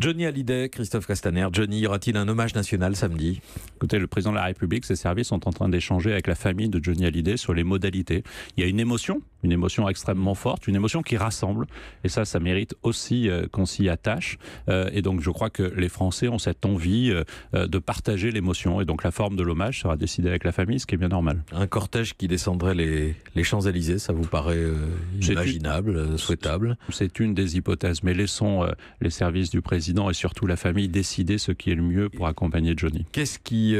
Johnny Hallyday, Christophe Castaner. Johnny, y aura-t-il un hommage national samedi? Écoutez, le président de la République, ses services sont en train d'échanger avec la famille de Johnny Hallyday sur les modalités. Il y a une émotion extrêmement forte, une émotion qui rassemble. Et ça mérite aussi qu'on s'y attache. Et donc, je crois que les Français ont cette envie de partager l'émotion. Et donc, la forme de l'hommage sera décidée avec la famille, ce qui est bien normal. Un cortège qui descendrait les Champs-Élysées, ça vous paraît imaginable, souhaitable? C'est une des hypothèses. Mais laissons les services du président et surtout la famille décider ce qui est le mieux pour accompagner Johnny. Qu'est-ce qui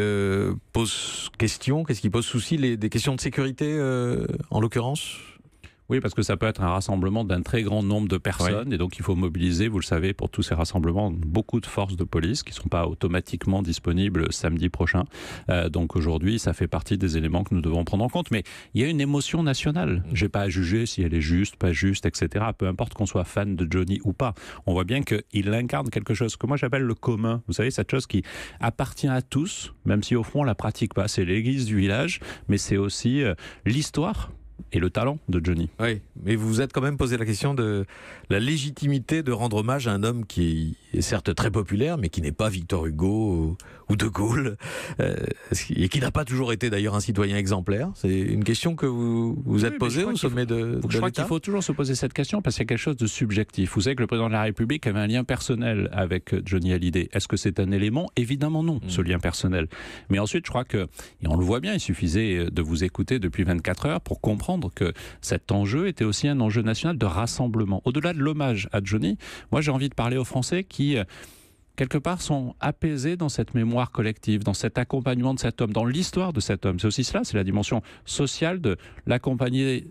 pose question? Qu'est-ce qui pose souci? Des questions de sécurité en l'occurrence? Oui, parce que ça peut être un rassemblement d'un très grand nombre de personnes, oui. Et donc il faut mobiliser, vous le savez, pour tous ces rassemblements, beaucoup de forces de police qui ne sont pas automatiquement disponibles samedi prochain. Donc aujourd'hui, ça fait partie des éléments que nous devons prendre en compte. Mais il y a une émotion nationale. Je n'ai pas à juger si elle est juste, pas juste, etc. Peu importe qu'on soit fan de Johnny ou pas. On voit bien qu'il incarne quelque chose que moi j'appelle le commun. Vous savez, cette chose qui appartient à tous, même si au fond on ne la pratique pas. C'est l'église du village, mais c'est aussi l'histoire et le talent de Johnny. Oui, mais vous vous êtes quand même posé la question de la légitimité de rendre hommage à un homme qui est certes très populaire, mais qui n'est pas Victor Hugo ou De Gaulle, et qui n'a pas toujours été d'ailleurs un citoyen exemplaire. C'est une question que vous vous êtes posée au sommet de l'État. Je crois qu'il faut toujours se poser cette question parce qu'il y a quelque chose de subjectif. Vous savez que le président de la République avait un lien personnel avec Johnny Hallyday. Est-ce que c'est un élément? Évidemment non, ce lien personnel. Mais ensuite, je crois que, et on le voit bien, il suffisait de vous écouter depuis 24 heures pour comprendre que cet enjeu était aussi un enjeu national de rassemblement. Au-delà de l'hommage à Johnny, moi j'ai envie de parler aux Français qui, quelque part, sont apaisés dans cette mémoire collective, dans cet accompagnement de cet homme, dans l'histoire de cet homme. C'est aussi cela, c'est la dimension sociale de accompagner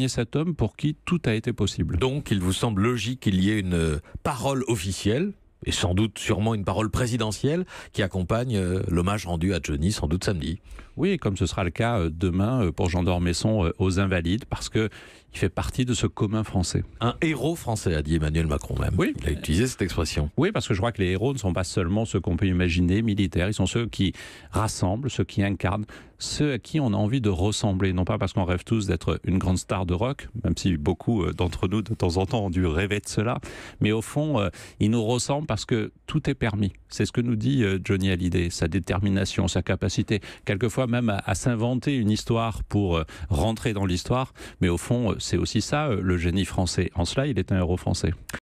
cet homme pour qui tout a été possible. Donc il vous semble logique qu'il y ait une parole officielle, et sans doute sûrement une parole présidentielle qui accompagne l'hommage rendu à Johnny, sans doute samedi. Oui, comme ce sera le cas demain pour Jean d'Ormesson aux Invalides, parce qu'il fait partie de ce commun français. Un héros français, a dit Emmanuel Macron même. Oui. Il a utilisé cette expression. Oui, parce que je crois que les héros ne sont pas seulement ceux qu'on peut imaginer, militaires, ils sont ceux qui rassemblent, ceux qui incarnent, ceux à qui on a envie de ressembler. Non pas parce qu'on rêve tous d'être une grande star de rock, même si beaucoup d'entre nous de temps en temps ont dû rêver de cela, mais au fond, ils nous ressemblent parce que tout est permis. C'est ce que nous dit Johnny Hallyday, sa détermination, sa capacité, quelquefois même à s'inventer une histoire pour rentrer dans l'histoire, mais au fond, c'est aussi ça le génie français. En cela, il est un héros français.